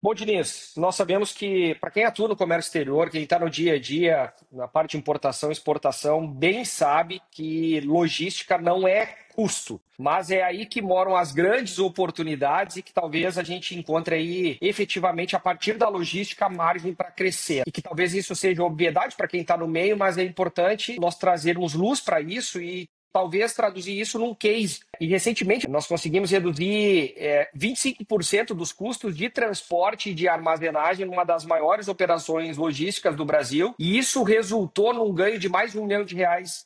Bom, Diniz, nós sabemos que para quem atua no comércio exterior, quem está no dia a dia, na parte de importação e exportação, bem sabe que logística não é custo, mas é aí que moram as grandes oportunidades e que talvez a gente encontre aí efetivamente a partir da logística margem para crescer. E que talvez isso seja obviedade para quem está no meio, mas é importante nós trazermos luz para isso e talvez traduzir isso num case. E recentemente nós conseguimos reduzir 25% dos custos de transporte e de armazenagem numa das maiores operações logísticas do Brasil. E isso resultou num ganho de mais de R$ 1 milhão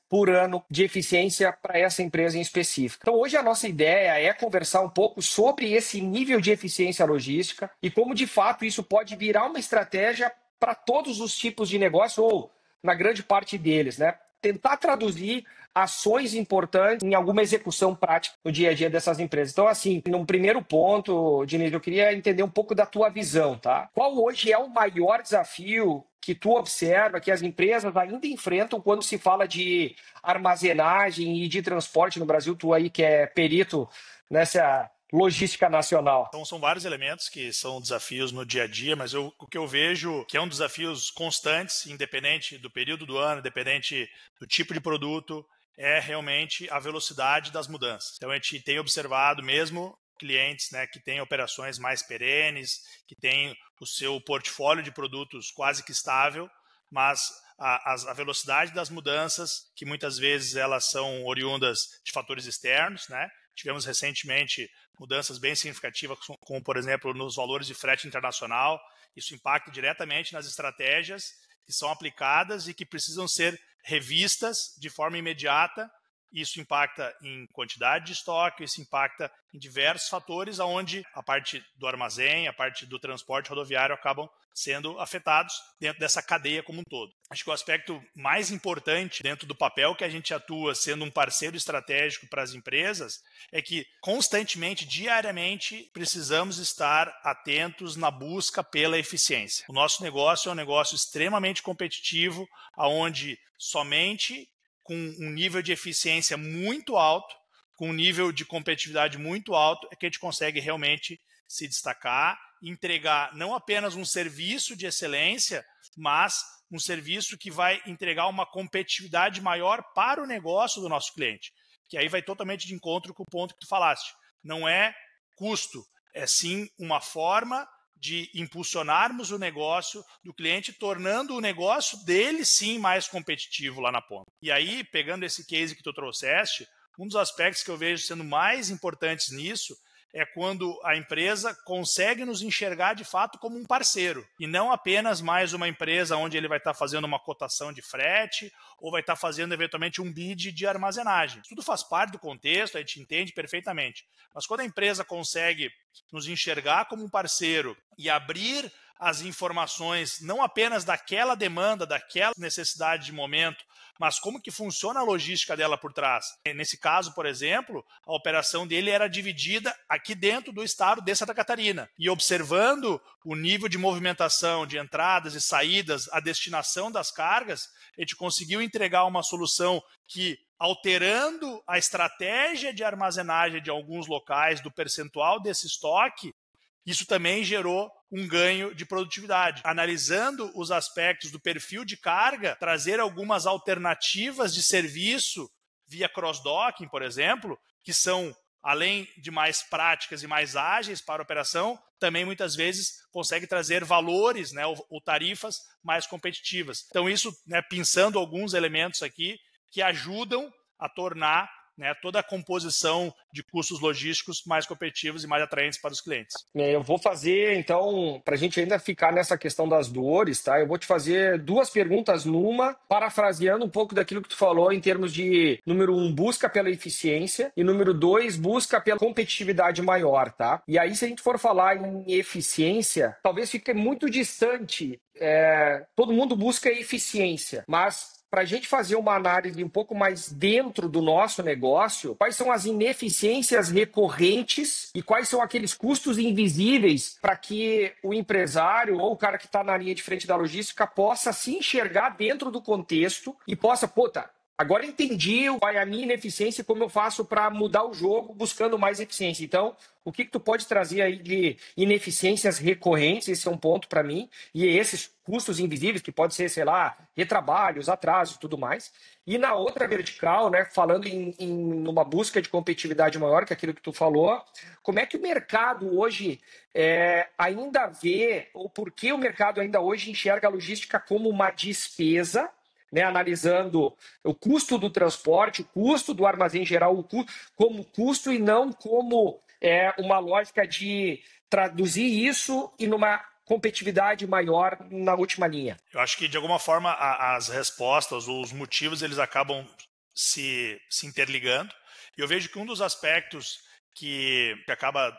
por ano de eficiência para essa empresa em específico. Então hoje a nossa ideia é conversar um pouco sobre esse nível de eficiência logística e como de fato isso pode virar uma estratégia para todos os tipos de negócio ou na grande parte deles, né? Tentar traduzir ações importantes em alguma execução prática no dia a dia dessas empresas. Então, assim, num primeiro ponto, Diniz, eu queria entender um pouco da tua visão, tá? Qual hoje é o maior desafio que tu observa que as empresas ainda enfrentam quando se fala de armazenagem e de transporte no Brasil? Tu aí que é perito nessa logística nacional. Então, são vários elementos que são desafios no dia a dia, mas o que eu vejo que é um desafios constantes, independente do período do ano, independente do tipo de produto, é realmente a velocidade das mudanças. Então, a gente tem observado mesmo clientes, né, que têm operações mais perenes, que têm o seu portfólio de produtos quase que estável, mas a velocidade das mudanças, que muitas vezes elas são oriundas de fatores externos, né? Tivemos recentemente mudanças bem significativas, como, por exemplo, nos valores de frete internacional. Isso impacta diretamente nas estratégias que são aplicadas e que precisam ser revistas de forma imediata. Isso impacta em quantidade de estoque, isso impacta em diversos fatores, onde a parte do armazém, a parte do transporte rodoviário acabam sendo afetados dentro dessa cadeia como um todo. Acho que o aspecto mais importante dentro do papel que a gente atua sendo um parceiro estratégico para as empresas é que constantemente, diariamente, precisamos estar atentos na busca pela eficiência. O nosso negócio é um negócio extremamente competitivo, onde somente com um nível de eficiência muito alto, com um nível de competitividade muito alto, é que a gente consegue realmente se destacar e entregar não apenas um serviço de excelência, mas um serviço que vai entregar uma competitividade maior para o negócio do nosso cliente. Que aí vai totalmente de encontro com o ponto que tu falaste. Não é custo, é sim uma forma de impulsionarmos o negócio do cliente, tornando o negócio dele sim mais competitivo lá na ponta. E aí, pegando esse case que tu trouxeste, um dos aspectos que eu vejo sendo mais importantes nisso é quando a empresa consegue nos enxergar de fato como um parceiro e não apenas mais uma empresa onde ele vai estar fazendo uma cotação de frete ou vai estar fazendo eventualmente um bid de armazenagem. Tudo faz parte do contexto, a gente entende perfeitamente. Mas quando a empresa consegue nos enxergar como um parceiro e abrir as informações não apenas daquela demanda, daquela necessidade de momento, mas como que funciona a logística dela por trás. Nesse caso, por exemplo, a operação dele era dividida aqui dentro do estado de Santa Catarina. E observando o nível de movimentação de entradas e saídas, a destinação das cargas, a gente conseguiu entregar uma solução que, alterando a estratégia de armazenagem de alguns locais, do percentual desse estoque, isso também gerou um ganho de produtividade. Analisando os aspectos do perfil de carga, trazer algumas alternativas de serviço via cross-docking, por exemplo, que são, além de mais práticas e mais ágeis para a operação, também muitas vezes consegue trazer valores, né, ou tarifas mais competitivas. Então isso, né, pensando alguns elementos aqui que ajudam a tornar, né, toda a composição de custos logísticos mais competitivos e mais atraentes para os clientes. Eu vou fazer, então, para a gente ainda ficar nessa questão das dores, tá? Eu vou te fazer duas perguntas numa, parafraseando um pouco daquilo que tu falou em termos de, número 1, busca pela eficiência e número 2, busca pela competitividade maior, tá? E aí, se a gente for falar em eficiência, talvez fique muito distante. Todo mundo busca eficiência, mas para a gente fazer uma análise um pouco mais dentro do nosso negócio, quais são as ineficiências recorrentes e quais são aqueles custos invisíveis para que o empresário ou o cara que está na linha de frente da logística possa se enxergar dentro do contexto e possa, agora entendi qual é a minha ineficiência e como eu faço para mudar o jogo buscando mais eficiência. Então, o que tu pode trazer aí de ineficiências recorrentes? Esse é um ponto para mim. E esses custos invisíveis, que pode ser, sei lá, retrabalhos, atrasos e tudo mais. E na outra vertical, né, falando em uma busca de competitividade maior, que é aquilo que tu falou, como é que o mercado hoje ainda vê, ou por que o mercado ainda hoje enxerga a logística como uma despesa, né, analisando o custo do transporte, o custo do armazém geral, como custo e não como uma lógica de traduzir isso e numa competitividade maior na última linha. Eu acho que, de alguma forma, as respostas ou os motivos eles acabam se interligando. E eu vejo que um dos aspectos que acaba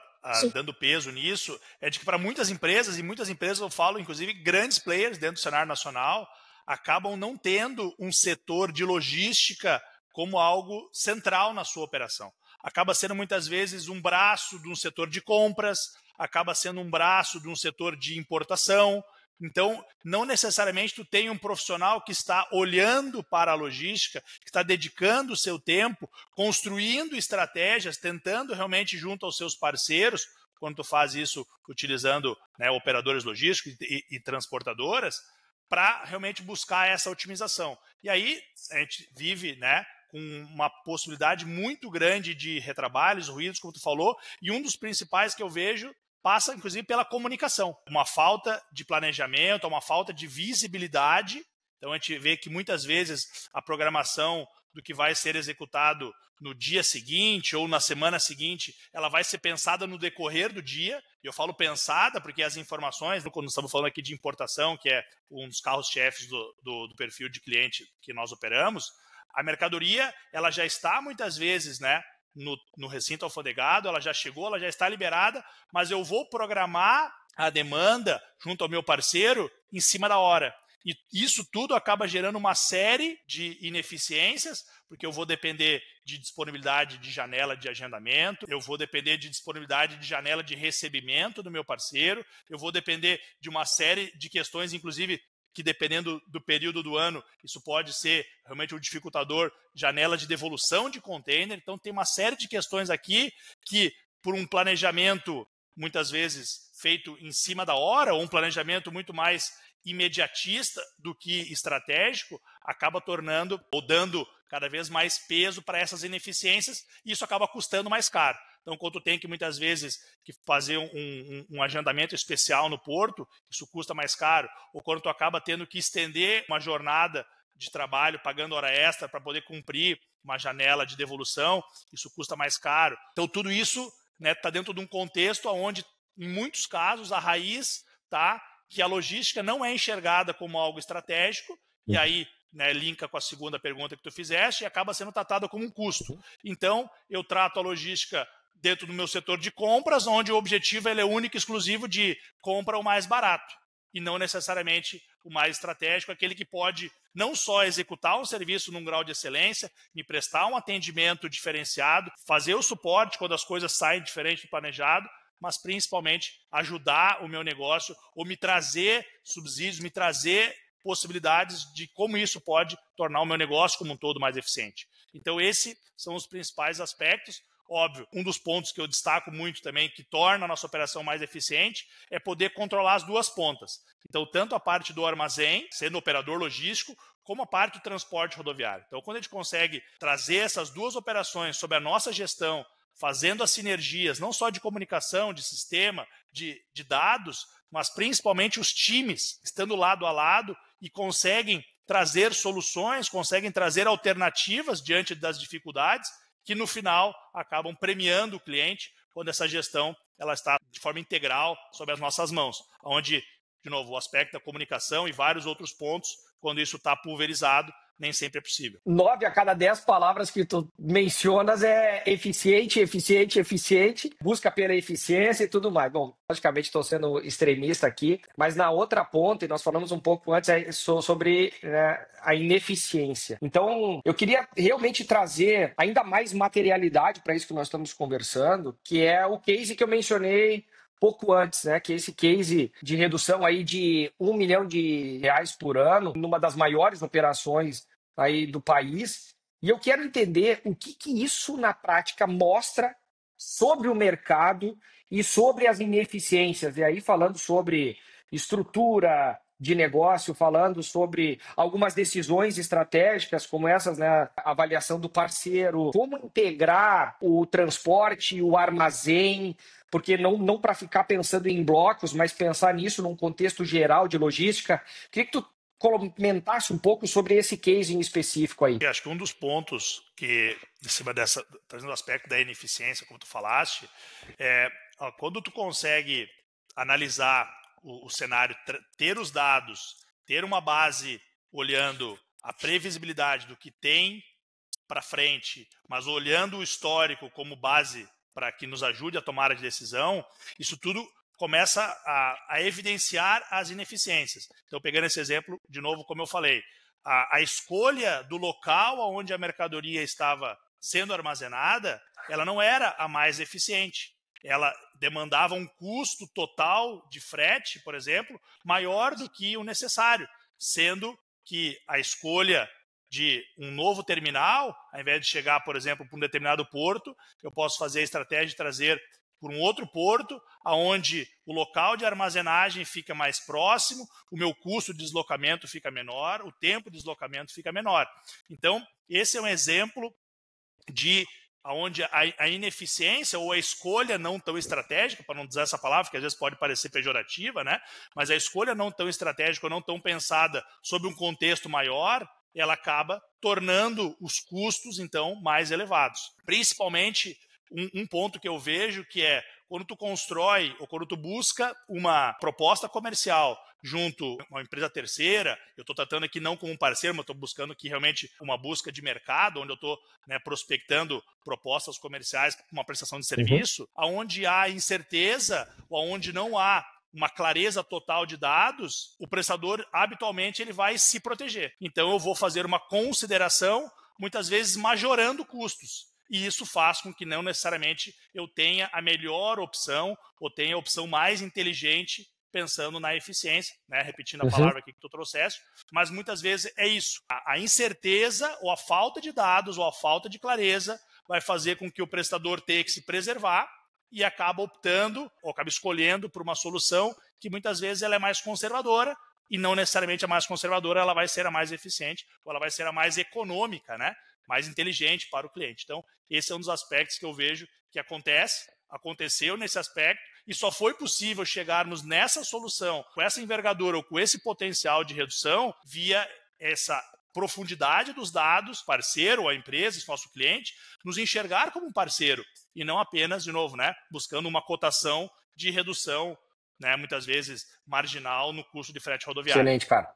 dando peso nisso é de que para muitas empresas, e muitas empresas eu falo, inclusive grandes players dentro do cenário nacional, acabam não tendo um setor de logística como algo central na sua operação. Acaba sendo muitas vezes um braço de um setor de compras, acaba sendo um braço de um setor de importação. Então, não necessariamente tu tem um profissional que está olhando para a logística, que está dedicando o seu tempo, construindo estratégias, tentando realmente junto aos seus parceiros, quando tu faz isso utilizando, né, operadores logísticos e transportadoras, para realmente buscar essa otimização. E aí a gente vive, né, com uma possibilidade muito grande de retrabalhos, ruídos, como tu falou, e um dos principais que eu vejo passa, inclusive, pela comunicação. Uma falta de planejamento, uma falta de visibilidade. Então, a gente vê que, muitas vezes, a programação do que vai ser executado no dia seguinte ou na semana seguinte, ela vai ser pensada no decorrer do dia. E eu falo pensada porque as informações, quando estamos falando aqui de importação, que é um dos carros-chefes do perfil de cliente que nós operamos, a mercadoria ela já está, muitas vezes, né, no recinto alfandegado, ela já chegou, ela já está liberada, mas eu vou programar a demanda junto ao meu parceiro em cima da hora. E isso tudo acaba gerando uma série de ineficiências, porque eu vou depender de disponibilidade de janela de agendamento, eu vou depender de disponibilidade de janela de recebimento do meu parceiro, eu vou depender de uma série de questões, inclusive, que dependendo do período do ano, isso pode ser realmente um dificultador, janela de devolução de container. Então, tem uma série de questões aqui que, por um planejamento, muitas vezes, feito em cima da hora, ou um planejamento muito mais imediatista do que estratégico, acaba tornando ou dando cada vez mais peso para essas ineficiências, e isso acaba custando mais caro. Então, quando tu tem que, muitas vezes, que fazer um agendamento especial no porto, isso custa mais caro. Ou quando tu acaba tendo que estender uma jornada de trabalho, pagando hora extra para poder cumprir uma janela de devolução, isso custa mais caro. Então, tudo isso está dentro de um contexto onde, em muitos casos, a raiz está que a logística não é enxergada como algo estratégico, e aí, né, linka com a segunda pergunta que tu fizeste, e acaba sendo tratada como um custo. Então, eu trato a logística dentro do meu setor de compras, onde o objetivo ele é único e exclusivo de compra o mais barato, e não necessariamente o mais estratégico, aquele que pode não só executar um serviço num grau de excelência, me prestar um atendimento diferenciado, fazer o suporte quando as coisas saem diferente do planejado, mas principalmente ajudar o meu negócio ou me trazer subsídios, me trazer possibilidades de como isso pode tornar o meu negócio como um todo mais eficiente. Então, esses são os principais aspectos. Óbvio, um dos pontos que eu destaco muito também, que torna a nossa operação mais eficiente, é poder controlar as duas pontas. Então, tanto a parte do armazém, sendo operador logístico, como a parte do transporte rodoviário. Então, quando a gente consegue trazer essas duas operações sob a nossa gestão, fazendo as sinergias, não só de comunicação, de sistema, de dados, mas principalmente os times estando lado a lado e conseguem trazer soluções, conseguem trazer alternativas diante das dificuldades, que no final acabam premiando o cliente quando essa gestão ela está de forma integral sob as nossas mãos, onde, de novo, o aspecto da comunicação e vários outros pontos, quando isso está pulverizado, nem sempre é possível. 9 a cada 10 palavras que tu mencionas é eficiente, eficiente, eficiente, busca pela eficiência e tudo mais. Bom, logicamente estou sendo extremista aqui, mas na outra ponta, e nós falamos um pouco antes sobre a ineficiência. Então, eu queria realmente trazer ainda mais materialidade para isso que nós estamos conversando, que é o case que eu mencionei pouco antes, né? Que esse case de redução aí de R$ 1 milhão por ano, numa das maiores operações aí do país, E eu quero entender o que isso na prática mostra sobre o mercado e sobre as ineficiências. E aí falando sobre estrutura de negócio, falando sobre algumas decisões estratégicas, como essas, né, avaliação do parceiro, como integrar o transporte, o armazém, porque não para ficar pensando em blocos, mas pensar nisso num contexto geral de logística. Queria que tu comentasse um pouco sobre esse case em específico aí. Eu acho que um dos pontos que, em cima dessa, trazendo o aspecto da ineficiência, como tu falaste, quando tu consegue analisar o cenário, ter os dados, ter uma base olhando a previsibilidade do que tem para frente, mas olhando o histórico como base para que nos ajude a tomar a decisão, isso tudo começa a evidenciar as ineficiências. Então, pegando esse exemplo, de novo, como eu falei, a escolha do local onde a mercadoria estava sendo armazenada, ela não era a mais eficiente. Ela demandava um custo total de frete, por exemplo, maior do que o necessário, sendo que a escolha de um novo terminal, ao invés de chegar, por exemplo, para um determinado porto, eu posso fazer a estratégia de trazer por um outro porto, onde o local de armazenagem fica mais próximo, o meu custo de deslocamento fica menor, o tempo de deslocamento fica menor. Então, esse é um exemplo de onde a ineficiência ou a escolha não tão estratégica, para não dizer essa palavra, que às vezes pode parecer pejorativa, né? Mas a escolha não tão estratégica ou não tão pensada sob um contexto maior, ela acaba tornando os custos, então, mais elevados. Principalmente, um ponto que eu vejo que é quando tu constrói ou quando tu busca uma proposta comercial junto a uma empresa terceira, eu estou tratando aqui não como um parceiro, mas estou buscando aqui realmente uma busca de mercado, onde eu estou, né, prospectando propostas comerciais com uma prestação de serviço, onde há incerteza ou onde não há uma clareza total de dados, o prestador habitualmente ele vai se proteger. Então eu vou fazer uma consideração, muitas vezes majorando custos. E isso faz com que não necessariamente eu tenha a melhor opção ou tenha a opção mais inteligente pensando na eficiência, né? Repetindo a palavra aqui que tu trouxeste, mas muitas vezes é isso. A incerteza ou a falta de dados ou a falta de clareza vai fazer com que o prestador tenha que se preservar e acaba optando ou acaba escolhendo por uma solução que muitas vezes ela é mais conservadora e não necessariamente a mais conservadora ela vai ser a mais eficiente ou ela vai ser a mais econômica, né? Mais inteligente para o cliente. Então, esse é um dos aspectos que eu vejo que aconteceu nesse aspecto e só foi possível chegarmos nessa solução com essa envergadura ou com esse potencial de redução via essa profundidade dos dados, parceiro, a empresa, nosso cliente, nos enxergar como um parceiro e não apenas, de novo, né, buscando uma cotação de redução, né, muitas vezes marginal no custo de frete rodoviário. Excelente, cara.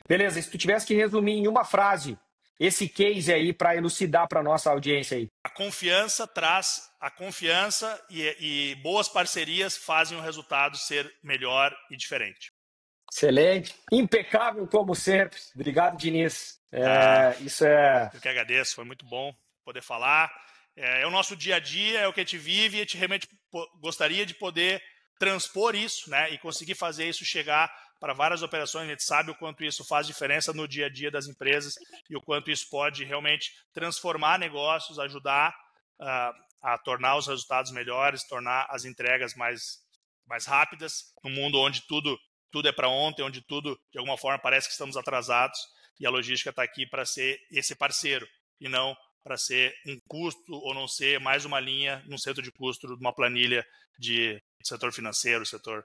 Beleza, se tu tivesse que resumir em uma frase esse case aí para elucidar para nossa audiência aí. A confiança traz a confiança e boas parcerias fazem o resultado ser melhor e diferente. Excelente, impecável como sempre. Obrigado, Diniz. Isso é. Eu que agradeço, foi muito bom poder falar. É o nosso dia a dia, é o que a gente vive e a gente realmente gostaria de poder transpor isso, né, e conseguir fazer isso chegar para várias operações. A gente sabe o quanto isso faz diferença no dia a dia das empresas e o quanto isso pode realmente transformar negócios, ajudar a tornar os resultados melhores, tornar as entregas mais rápidas, num mundo onde tudo é para ontem, onde tudo, de alguma forma, parece que estamos atrasados e a logística está aqui para ser esse parceiro e não para ser um custo ou não ser mais uma linha num centro de custo de uma planilha de setor financeiro, setor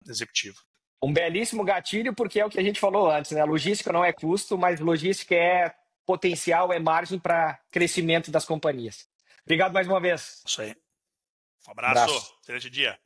executivo. Um belíssimo gatilho, porque é o que a gente falou antes, né? Logística não é custo, mas logística é potencial, é margem para crescimento das companhias. Obrigado mais uma vez. Isso aí. Um abraço. Excelente dia.